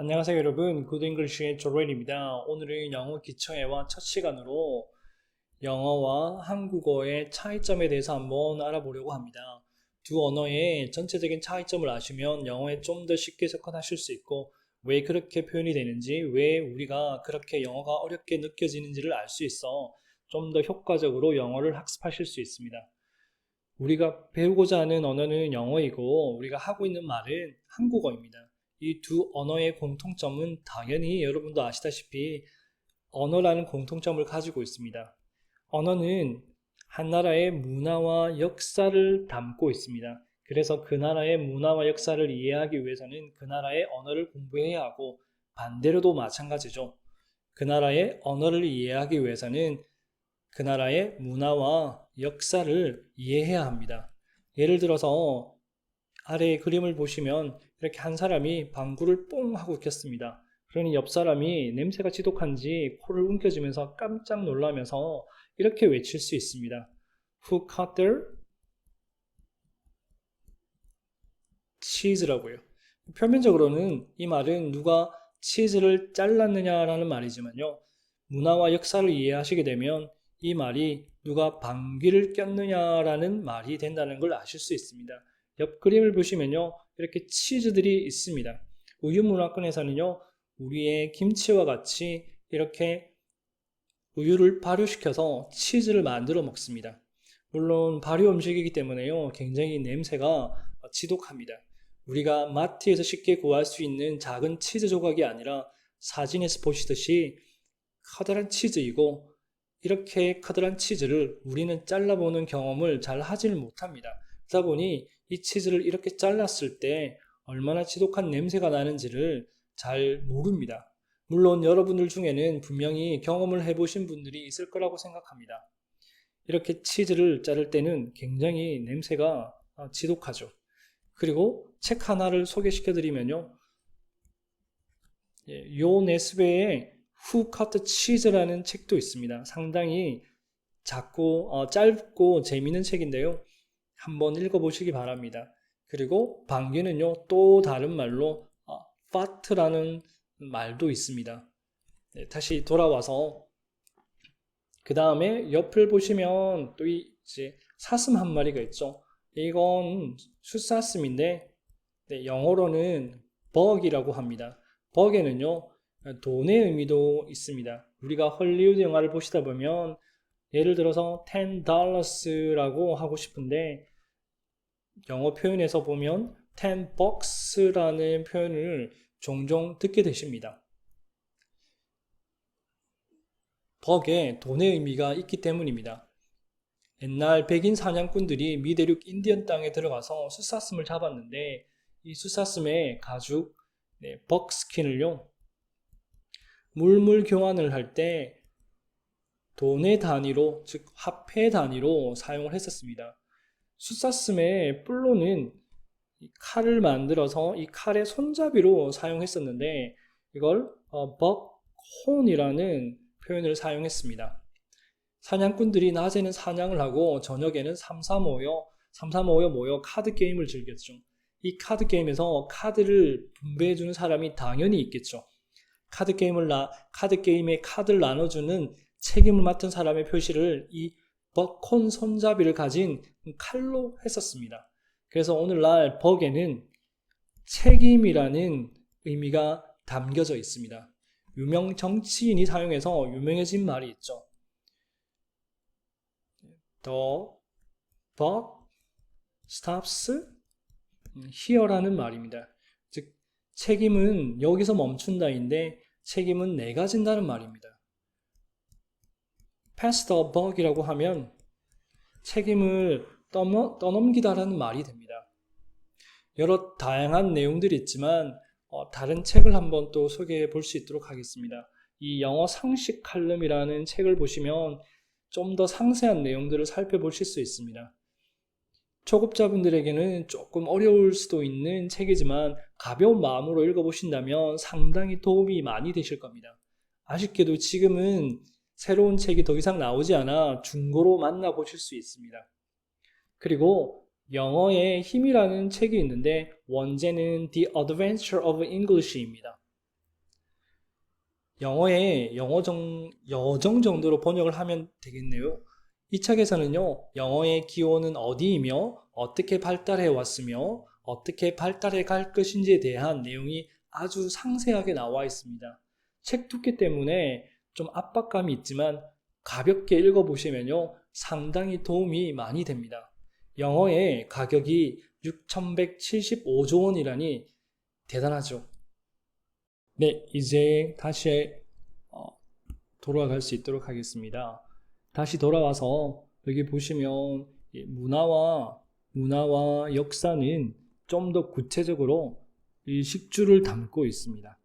안녕하세요 여러분, 굿잉글리시의 조엘입니다. 오늘은 영어 기초회화 첫 시간으로 영어와 한국어의 차이점에 대해서 한번 알아보려고 합니다. 두 언어의 전체적인 차이점을 아시면 영어에 좀 더 쉽게 접근하실 수 있고, 왜 그렇게 표현이 되는지, 왜 우리가 그렇게 영어가 어렵게 느껴지는지를 알 수 있어 좀 더 효과적으로 영어를 학습하실 수 있습니다. 우리가 배우고자 하는 언어는 영어이고 우리가 하고 있는 말은 한국어입니다. 이 두 언어의 공통점은 당연히 여러분도 아시다시피 언어라는 공통점을 가지고 있습니다. 언어는 한 나라의 문화와 역사를 담고 있습니다. 그래서 그 나라의 문화와 역사를 이해하기 위해서는 그 나라의 언어를 공부해야 하고, 반대로도 마찬가지죠. 그 나라의 언어를 이해하기 위해서는 그 나라의 문화와 역사를 이해해야 합니다. 예를 들어서 아래의 그림을 보시면 이렇게 한 사람이 방구를 뽕 하고 켰습니다. 그러니 옆 사람이 냄새가 지독한지 코를 움켜쥐면서 깜짝 놀라면서 이렇게 외칠 수 있습니다. Who cut their cheese라고요. 표면적으로는 이 말은 누가 치즈를 잘랐느냐라는 말이지만요. 문화와 역사를 이해하시게 되면 이 말이 누가 방귀를 꼈느냐라는 말이 된다는 걸 아실 수 있습니다. 옆 그림을 보시면요. 이렇게 치즈들이 있습니다. 우유문화권에서는요. 우리의 김치와 같이 이렇게 우유를 발효시켜서 치즈를 만들어 먹습니다. 물론 발효 음식이기 때문에요. 굉장히 냄새가 지독합니다. 우리가 마트에서 쉽게 구할 수 있는 작은 치즈 조각이 아니라 사진에서 보시듯이 커다란 치즈이고, 이렇게 커다란 치즈를 우리는 잘라보는 경험을 잘 하지는 못합니다. 그러다 보니 이 치즈를 이렇게 잘랐을 때 얼마나 지독한 냄새가 나는지를 잘 모릅니다. 물론 여러분들 중에는 분명히 경험을 해보신 분들이 있을 거라고 생각합니다. 이렇게 치즈를 자를 때는 굉장히 냄새가 지독하죠. 그리고 책 하나를 소개시켜 드리면요. 요 네스베의 Who Cut the Cheese라는 책도 있습니다. 상당히 작고 짧고 재미있는 책인데요. 한번 읽어보시기 바랍니다. 그리고 방귀는요, 또 다른 말로 fart라는 말도 있습니다. 네, 다시 돌아와서 그 다음에 옆을 보시면 또 이제 사슴 한 마리가 있죠. 이건 숫사슴인데, 네, 영어로는 bug이라고 합니다. bug에는요, 돈의 의미도 있습니다. 우리가 헐리우드 영화를 보시다 보면 예를 들어서 $10라고 하고 싶은데 영어 표현에서 보면 10bucks라는 표현을 종종 듣게 되십니다. 벅에 돈의 의미가 있기 때문입니다. 옛날 백인 사냥꾼들이 미대륙 인디언 땅에 들어가서 숫사슴을 잡았는데 이 숫사슴의 가죽, 벅스킨을요, 물물 교환을 할 때 돈의 단위로, 즉 화폐 단위로 사용을 했었습니다. 숫사슴의 뿔로는 칼을 만들어서 이 칼의 손잡이로 사용했었는데 이걸 벅혼이라는 표현을 사용했습니다. 사냥꾼들이 낮에는 사냥을 하고 저녁에는 삼삼오여 모여 카드 게임을 즐겼죠. 이 카드 게임에서 카드를 분배해주는 사람이 당연히 있겠죠. 카드 게임의 카드를 나눠주는 책임을 맡은 사람의 표시를 이 버콘 손잡이를 가진 칼로 했었습니다. 그래서 오늘날 벅에는 책임이라는 의미가 담겨져 있습니다. 유명 정치인이 사용해서 유명해진 말이 있죠. The buck stops here라는 말입니다. 즉 책임은 여기서 멈춘다인데 책임은 내가 진다는 말입니다. pass the buck이라고 하면 책임을 떠넘기다라는 말이 됩니다. 여러 다양한 내용들이 있지만 다른 책을 한번 또 소개해 볼 수 있도록 하겠습니다. 이 영어 상식 칼럼이라는 책을 보시면 좀 더 상세한 내용들을 살펴보실 수 있습니다. 초급자분들에게는 조금 어려울 수도 있는 책이지만 가벼운 마음으로 읽어보신다면 상당히 도움이 많이 되실 겁니다. 아쉽게도 지금은 새로운 책이 더 이상 나오지 않아 중고로 만나보실 수 있습니다. 그리고 영어의 힘이라는 책이 있는데 원제는 The Adventure of English입니다. 영어의 여정 정도로 번역을 하면 되겠네요. 이 책에서는요, 영어의 기원은 어디이며 어떻게 발달해 왔으며 어떻게 발달해 갈 것인지에 대한 내용이 아주 상세하게 나와 있습니다. 책 두께 때문에 좀 압박감이 있지만 가볍게 읽어보시면요, 상당히 도움이 많이 됩니다. 영어의 가격이 6,175조 원이라니 대단하죠. 네, 이제 다시 돌아갈 수 있도록 하겠습니다. 다시 돌아와서 여기 보시면 문화와 역사는 좀 더 구체적으로 이 식주를 담고 있습니다.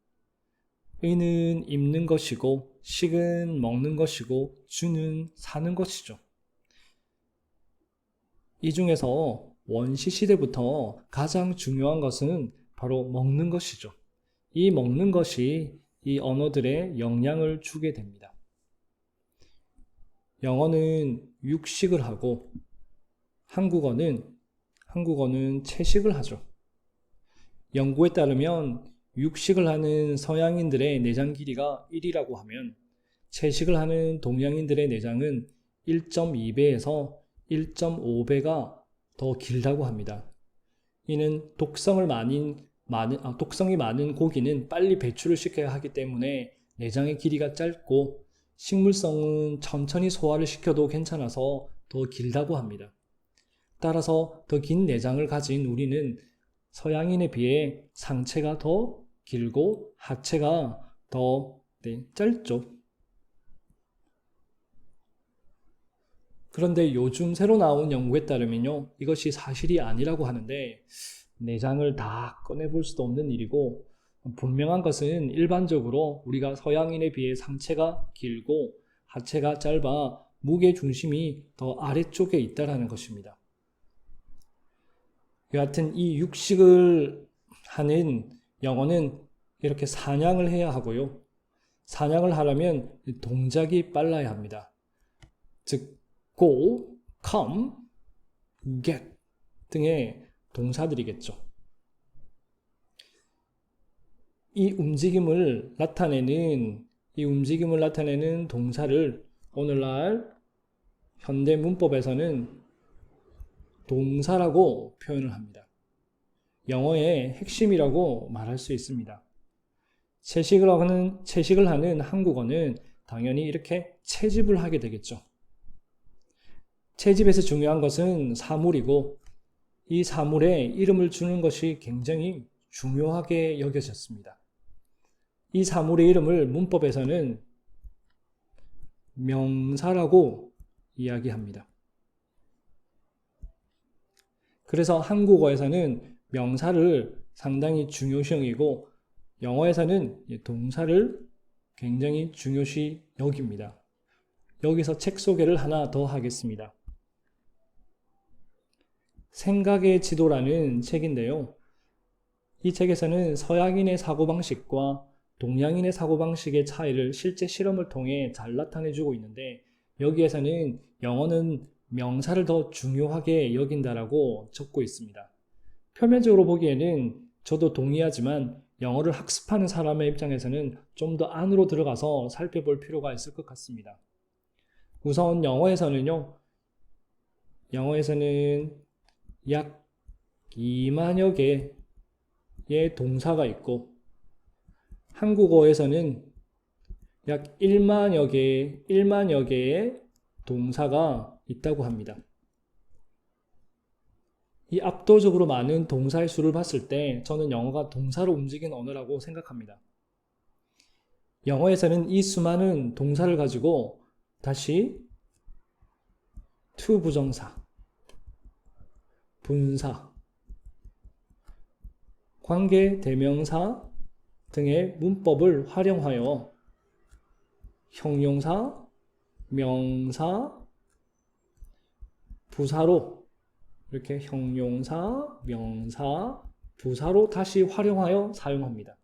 의는 입는 것이고 식은 먹는 것이고 주는 사는 것이죠. 이 중에서 원시 시대부터 가장 중요한 것은 바로 먹는 것이죠. 이 먹는 것이 이 언어들의 영향을 주게 됩니다. 영어는 육식을 하고 한국어는 채식을 하죠. 연구에 따르면 육식을 하는 서양인들의 내장 길이가 1이라고 하면 채식을 하는 동양인들의 내장은 1.2배에서 1.5배가 더 길다고 합니다. 이는 독성이 많은 고기는 빨리 배출을 시켜야 하기 때문에 내장의 길이가 짧고 식물성은 천천히 소화를 시켜도 괜찮아서 더 길다고 합니다. 따라서 더 긴 내장을 가진 우리는 서양인에 비해 상체가 더 길고 하체가 더 짧죠. 그런데 요즘 새로 나온 연구에 따르면요, 이것이 사실이 아니라고 하는데 내장을 다 꺼내볼 수도 없는 일이고 분명한 것은 일반적으로 우리가 서양인에 비해 상체가 길고 하체가 짧아 무게 중심이 더 아래쪽에 있다는 것입니다. 여하튼 이 육식을 하는 영어는 이렇게 사냥을 해야 하고요. 사냥을 하려면 동작이 빨라야 합니다. 즉 go, come, get 등의 동사들이겠죠. 이 움직임을 나타내는 동사를 오늘날 현대 문법에서는 동사라고 표현을 합니다. 영어의 핵심이라고 말할 수 있습니다. 채식을 하는 한국어는 당연히 이렇게 채집을 하게 되겠죠. 채집에서 중요한 것은 사물이고 이 사물에 이름을 주는 것이 굉장히 중요하게 여겨졌습니다. 이 사물의 이름을 문법에서는 명사라고 이야기합니다. 그래서 한국어에서는 명사를 상당히 중요시 여기고 영어에서는 동사를 굉장히 중요시 여깁니다. 여기서 책 소개를 하나 더 하겠습니다. 생각의 지도라는 책인데요. 이 책에서는 서양인의 사고방식과 동양인의 사고방식의 차이를 실제 실험을 통해 잘 나타내주고 있는데 여기에서는 영어는 명사를 더 중요하게 여긴다라고 적고 있습니다. 표면적으로 보기에는 저도 동의하지만 영어를 학습하는 사람의 입장에서는 좀 더 안으로 들어가서 살펴볼 필요가 있을 것 같습니다. 우선 영어에서는 약 2만여 개의 동사가 있고 한국어에서는 약 1만여 개의 동사가 있다고 합니다. 이 압도적으로 많은 동사의 수를 봤을 때 저는 영어가 동사로 움직이는 언어라고 생각합니다. 영어에서는 이 수많은 동사를 가지고 다시 to 부정사, 분사, 관계 대명사 등의 문법을 활용하여 형용사, 명사, 부사로 이렇게 형용사, 명사, 부사로 다시 활용하여 사용합니다.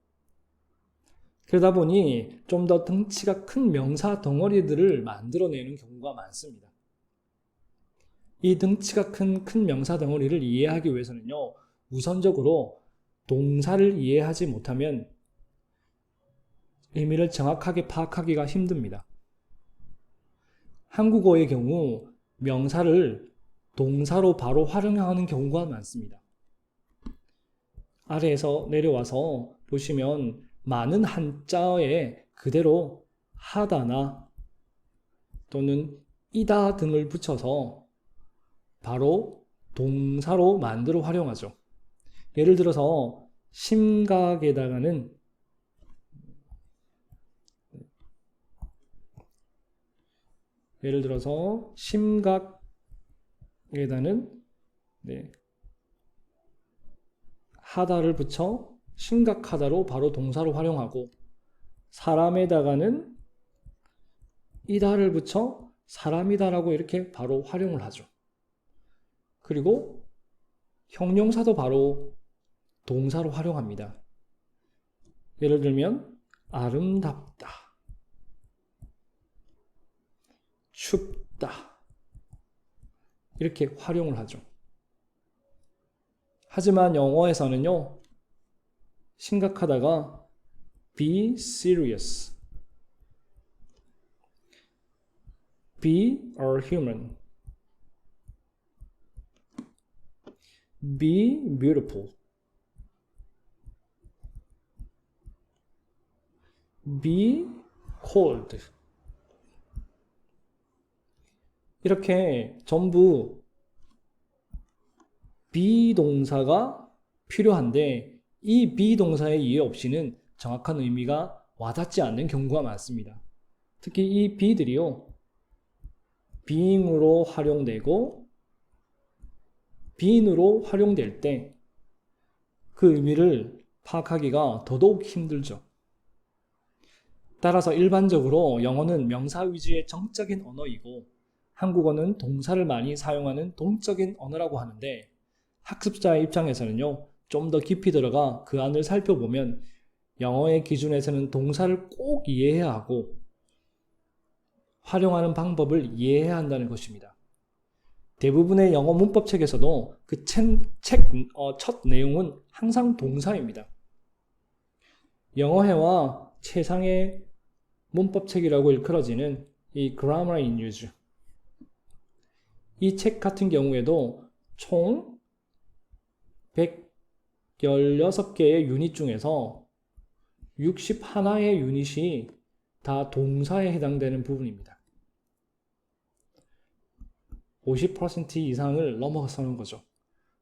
그러다 보니 좀 더 덩치가 큰 명사 덩어리들을 만들어내는 경우가 많습니다. 이 덩치가 큰 명사 덩어리를 이해하기 위해서는요, 우선적으로 동사를 이해하지 못하면 의미를 정확하게 파악하기가 힘듭니다. 한국어의 경우 명사를 동사로 바로 활용하는 경우가 많습니다. 아래에서 내려와서 보시면 많은 한자어에 그대로 하다나 또는 이다 등을 붙여서 바로 동사로 만들어 활용하죠. 예를 들어서 심각에다가는 하다를 붙여 심각하다로 바로 동사로 활용하고, 사람에다가는 이다를 붙여 사람이다라고 이렇게 바로 활용을 하죠. 그리고 형용사도 바로 동사로 활용합니다. 예를 들면 아름답다, 춥다 이렇게 활용을 하죠. 하지만 영어에서는요, 심각하다가 be serious, be a human, be beautiful, be cold 이렇게 전부 비동사가 필요한데, 이 비동사의 이해 없이는 정확한 의미가 와닿지 않는 경우가 많습니다. 특히 이 be들이요, being으로 활용되고 being으로 활용될 때 그 의미를 파악하기가 더더욱 힘들죠. 따라서 일반적으로 영어는 명사 위주의 정적인 언어이고 한국어는 동사를 많이 사용하는 동적인 언어라고 하는데, 학습자의 입장에서는요, 좀 더 깊이 들어가 그 안을 살펴보면 영어의 기준에서는 동사를 꼭 이해해야 하고 활용하는 방법을 이해해야 한다는 것입니다. 대부분의 영어 문법책에서도 그 첫 내용은 항상 동사입니다. 영어회화 최상의 문법책이라고 일컬어지는 이 Grammar in Use, 이 책 같은 경우에도 총 116개의 유닛 중에서 61의 유닛이 다 동사에 해당되는 부분입니다. 50% 이상을 넘어서는 거죠.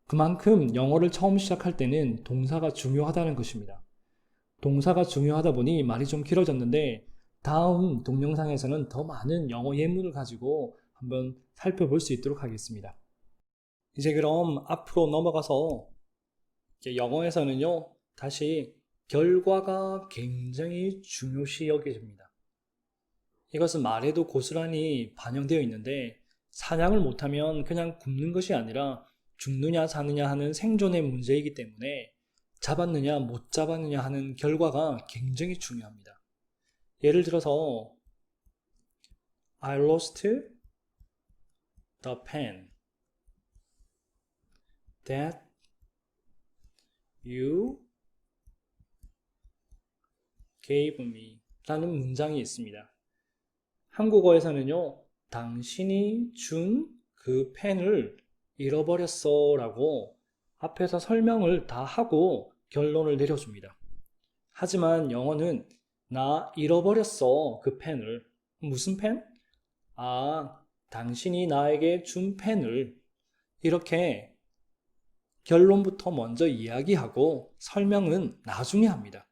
그만큼 영어를 처음 시작할 때는 동사가 중요하다는 것입니다. 동사가 중요하다 보니 말이 좀 길어졌는데, 다음 동영상에서는 더 많은 영어 예문을 가지고 한번 살펴볼 수 있도록 하겠습니다. 이제 그럼 앞으로 넘어가서 영어에서는요, 다시 결과가 굉장히 중요시 여겨집니다. 이것은 말에도 고스란히 반영되어 있는데, 사냥을 못하면 그냥 굶는 것이 아니라 죽느냐 사느냐 하는 생존의 문제이기 때문에 잡았느냐 못 잡았느냐 하는 결과가 굉장히 중요합니다. 예를 들어서 I lost the pen that you gave me 라는 문장이 있습니다. 한국어에서는요, 당신이 준 그 펜을 잃어버렸어 라고 앞에서 설명을 다 하고 결론을 내려줍니다. 하지만 영어는 나 잃어버렸어 그 펜을. 무슨 펜? 아, 당신이 나에게 준 펜을. 이렇게 결론부터 먼저 이야기하고 설명은 나중에 합니다.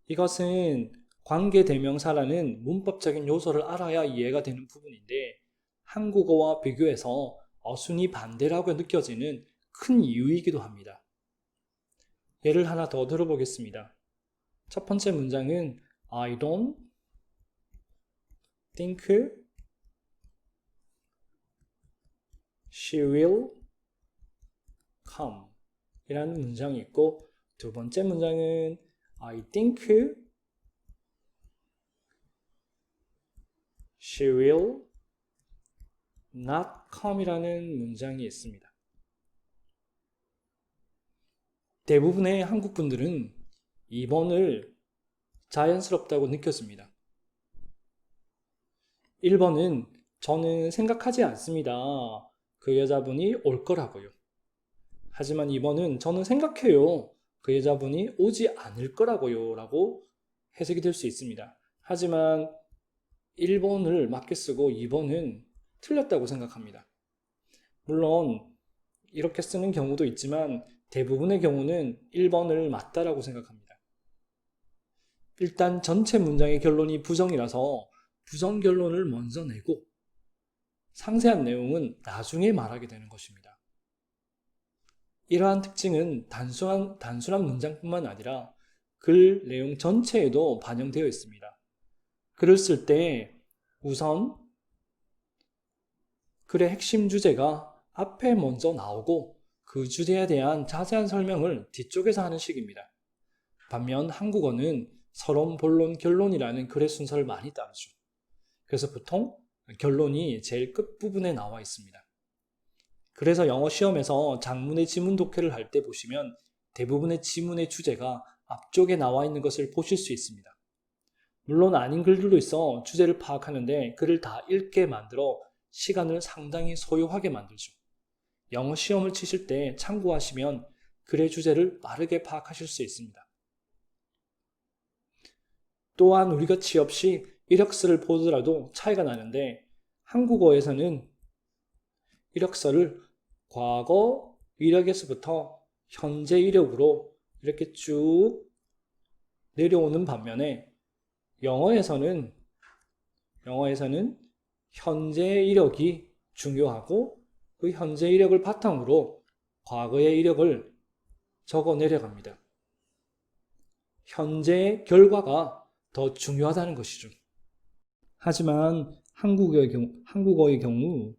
이것은 관계대명사라는 문법적인 요소를 알아야 이해가 되는 부분인데, 한국어와 비교해서 어순이 반대라고 느껴지는 큰 이유이기도 합니다. 예를 하나 더 들어보겠습니다. 첫 번째 문장은 I don't think she will come 이라는 문장이 있고, 두 번째 문장은 I think she will not come 이라는 문장이 있습니다. 대부분의 한국 분들은 2번을 자연스럽다고 느껴집니다. 1번은 저는 생각하지 않습니다. 그 여자분이 올 거라고요. 하지만 2번은 저는 생각해요. 그 여자분이 오지 않을 거라고요. 라고 해석이 될 수 있습니다. 하지만 1번을 맞게 쓰고 2번은 틀렸다고 생각합니다. 물론 이렇게 쓰는 경우도 있지만 대부분의 경우는 1번을 맞다라고 생각합니다. 일단 전체 문장의 결론이 부정이라서 부정 결론을 먼저 내고 상세한 내용은 나중에 말하게 되는 것입니다. 이러한 특징은 단순한 문장뿐만 아니라 글 내용 전체에도 반영되어 있습니다. 글을 쓸 때 우선 글의 핵심 주제가 앞에 먼저 나오고 그 주제에 대한 자세한 설명을 뒤쪽에서 하는 식입니다. 반면 한국어는 서론, 본론, 결론이라는 글의 순서를 많이 따르죠. 그래서 보통 결론이 제일 끝부분에 나와 있습니다. 그래서 영어 시험에서 장문의 지문 독해를 할 때 보시면 대부분의 지문의 주제가 앞쪽에 나와 있는 것을 보실 수 있습니다. 물론 아닌 글들도 있어 주제를 파악하는데 글을 다 읽게 만들어 시간을 상당히 소요하게 만들죠. 영어 시험을 치실 때 참고하시면 글의 주제를 빠르게 파악하실 수 있습니다. 또한 우리가 취업 시 이력서를 보더라도 차이가 나는데 한국어에서는 이력서를 과거 이력에서부터 현재 이력으로 이렇게 쭉 내려오는 반면에 영어에서는 현재 이력이 중요하고 그 현재 이력을 바탕으로 과거의 이력을 적어 내려갑니다. 현재의 결과가 더 중요하다는 것이죠. 하지만 한국어의 경우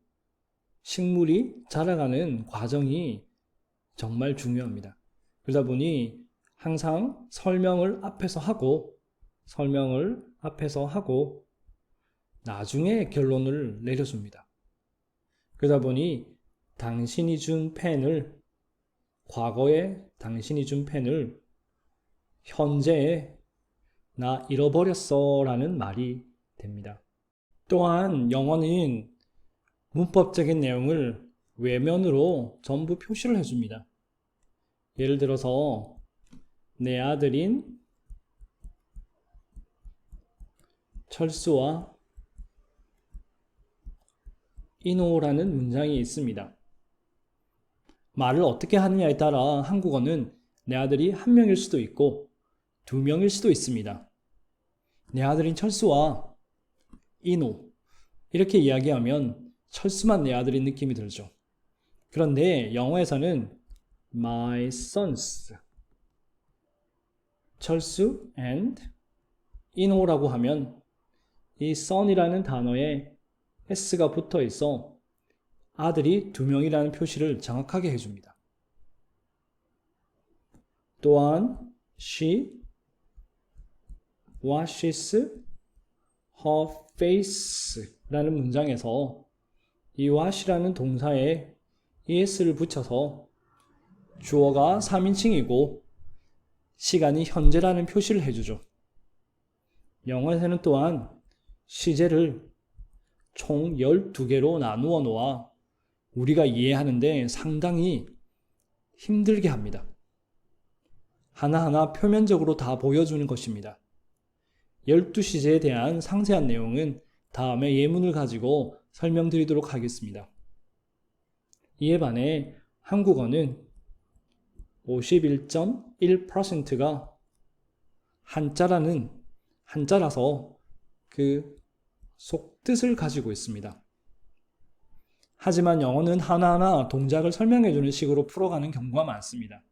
식물이 자라가는 과정이 정말 중요합니다. 그러다 보니 항상 설명을 앞에서 하고 나중에 결론을 내려줍니다. 그러다 보니 과거에 당신이 준 펜을 현재에 나 잃어버렸어 라는 말이 됩니다. 또한 영어는 문법적인 내용을 외면으로 전부 표시를 해줍니다. 예를 들어서 내 아들인 철수와 인호라는 문장이 있습니다. 말을 어떻게 하느냐에 따라 한국어는 내 아들이 1명일 수도 있고 2명일 수도 있습니다. 내 아들인 철수와 인호 이렇게 이야기하면 철수만 내 아들인 느낌이 들죠. 그런데 영어에서는 my sons 철수 and 인호라고 하면 이 son이라는 단어에 s가 붙어 있어 아들이 2명이라는 표시를 정확하게 해줍니다. 또한 she washes her face 라는 문장에서 이 wash라는 동사에 es를 붙여서 주어가 3인칭이고 시간이 현재라는 표시를 해주죠. 영어에서는 또한 시제를 총 12개로 나누어 놓아 우리가 이해하는데 상당히 힘들게 합니다. 하나하나 표면적으로 다 보여주는 것입니다. 12시제에 대한 상세한 내용은 다음에 예문을 가지고 설명드리도록 하겠습니다. 이에 반해 한국어는 51.1%가 한자라서 그 속뜻을 가지고 있습니다. 하지만 영어는 하나하나 동작을 설명해주는 식으로 풀어가는 경우가 많습니다.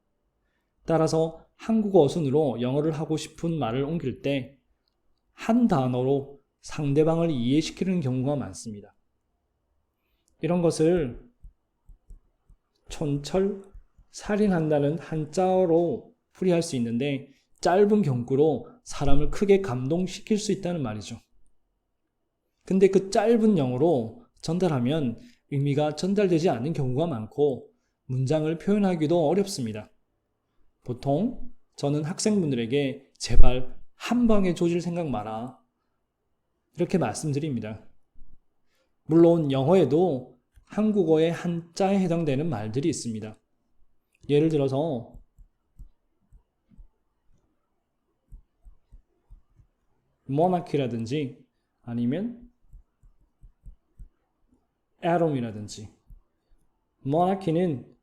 따라서 한국어 어순으로 영어를 하고 싶은 말을 옮길 때 한 단어로 상대방을 이해시키는 경우가 많습니다. 이런 것을 촌철살인한다는 한자어로 풀이할 수 있는데 짧은 경구로 사람을 크게 감동시킬 수 있다는 말이죠. 근데 그 짧은 영어로 전달하면 의미가 전달되지 않는 경우가 많고 문장을 표현하기도 어렵습니다. 보통 저는 학생분들에게 제발 한 방에 조질 생각 마라. 이렇게 말씀드립니다. 물론 영어에도 한국어의 한자에 해당되는 말들이 있습니다. 예를 들어서 monarchy라든지 아니면 atom이라든지. monarchy는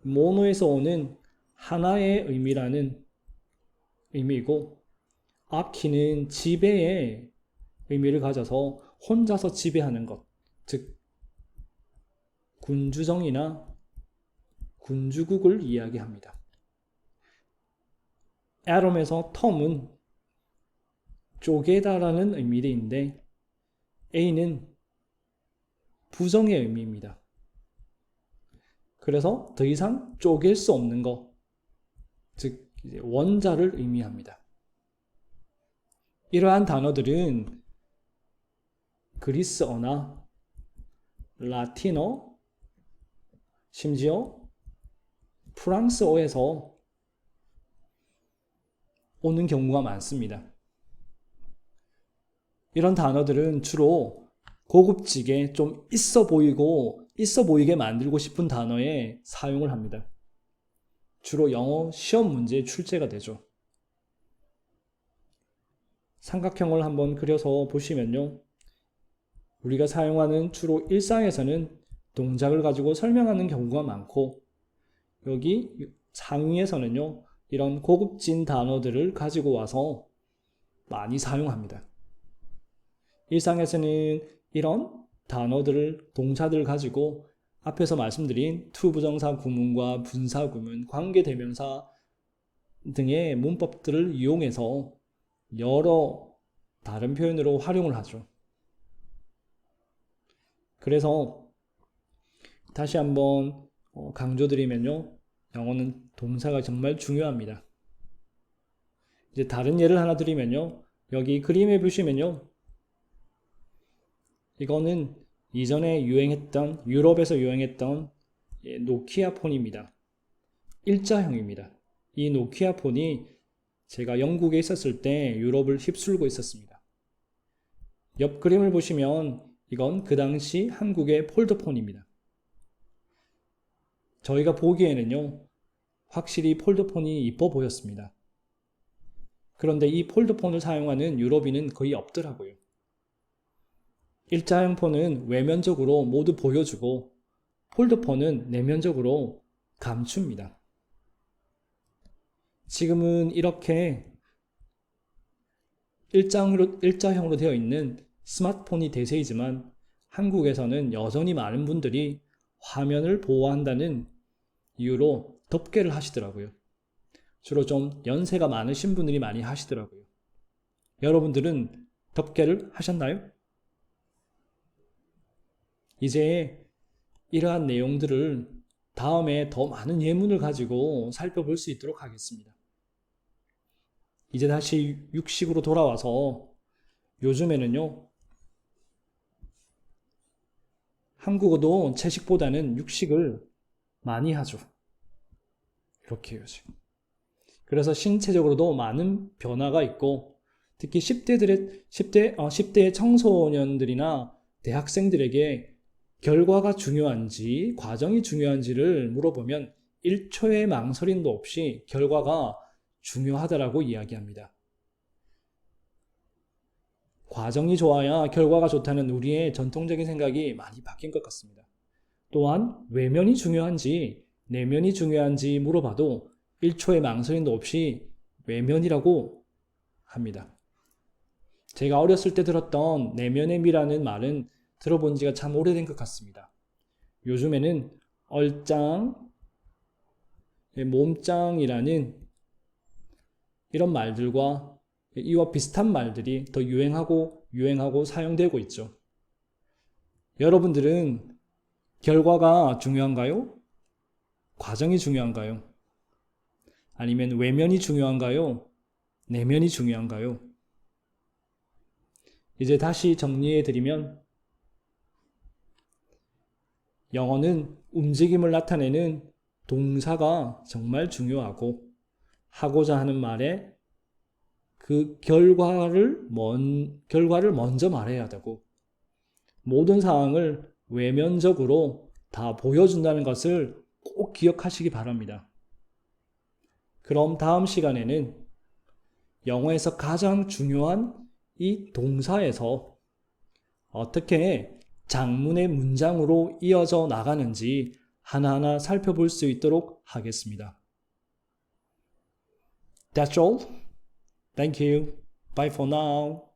모노에서 오는 하나의 의미라는 의미이고, archy는 지배의 의미를 가져서 혼자서 지배하는 것, 즉 군주정이나 군주국을 이야기합니다. atom에서 term은 쪼개다라는 의미인데 A는 부정의 의미입니다. 그래서 더 이상 쪼갤 수 없는 것, 즉 원자를 의미합니다. 이러한 단어들은 그리스어나 라틴어, 심지어 프랑스어에서 오는 경우가 많습니다. 이런 단어들은 주로 고급지게 좀 있어 보이게 만들고 싶은 단어에 사용을 합니다. 주로 영어 시험 문제에 출제가 되죠. 삼각형을 한번 그려서 보시면요. 우리가 사용하는 주로 일상에서는 동작을 가지고 설명하는 경우가 많고, 여기 상위에서는요. 이런 고급진 단어들을 가지고 와서 많이 사용합니다. 일상에서는 이런 단어들을, 동사들을 가지고 앞에서 말씀드린 투부정사 구문과 분사 구문, 관계대명사 등의 문법들을 이용해서 여러 다른 표현으로 활용을 하죠. 그래서 다시 한번 강조드리면요. 영어는 동사가 정말 중요합니다. 이제 다른 예를 하나 드리면요. 여기 그림에 보시면요. 이거는 이전에 유행했던, 유럽에서 유행했던 노키아 폰입니다. 일자형입니다. 이 노키아 폰이 제가 영국에 있었을 때 유럽을 휩쓸고 있었습니다. 옆 그림을 보시면 이건 그 당시 한국의 폴더폰입니다. 저희가 보기에는요, 확실히 폴더폰이 이뻐 보였습니다. 그런데 이 폴더폰을 사용하는 유럽인은 거의 없더라고요. 일자형 폰은 외면적으로 모두 보여주고 폴더폰은 내면적으로 감춥니다. 지금은 이렇게 일자형으로 되어 있는 스마트폰이 대세이지만 한국에서는 여전히 많은 분들이 화면을 보호한다는 이유로 덮개를 하시더라고요. 주로 좀 연세가 많으신 분들이 많이 하시더라고요. 여러분들은 덮개를 하셨나요? 이제 이러한 내용들을 다음에 더 많은 예문을 가지고 살펴볼 수 있도록 하겠습니다. 이제 다시 육식으로 돌아와서 요즘에는요, 한국어도 채식보다는 육식을 많이 하죠. 이렇게 해요, 지금. 그래서 신체적으로도 많은 변화가 있고, 특히 10대 청소년들이나 대학생들에게 결과가 중요한지, 과정이 중요한지를 물어보면 1초의 망설임도 없이 결과가 중요하다라고 이야기합니다. 과정이 좋아야 결과가 좋다는 우리의 전통적인 생각이 많이 바뀐 것 같습니다. 또한 외면이 중요한지 내면이 중요한지 물어봐도 1초의 망설임도 없이 외면이라고 합니다. 제가 어렸을 때 들었던 내면의 미라는 말은 들어본 지가 참 오래된 것 같습니다. 요즘에는 얼짱, 몸짱이라는 이런 말들과 이와 비슷한 말들이 더 유행하고 사용되고 있죠. 여러분들은 결과가 중요한가요? 과정이 중요한가요? 아니면 외면이 중요한가요? 내면이 중요한가요? 이제 다시 정리해 드리면 영어는 움직임을 나타내는 동사가 정말 중요하고 하고자 하는 말에 그 결과를 먼저 말해야 되고 모든 사항을 외면적으로 다 보여준다는 것을 꼭 기억하시기 바랍니다. 그럼 다음 시간에는 영어에서 가장 중요한 이 동사에서 어떻게 장문의 문장으로 이어져 나가는지 하나하나 살펴볼 수 있도록 하겠습니다. That's all. Thank you. Bye for now.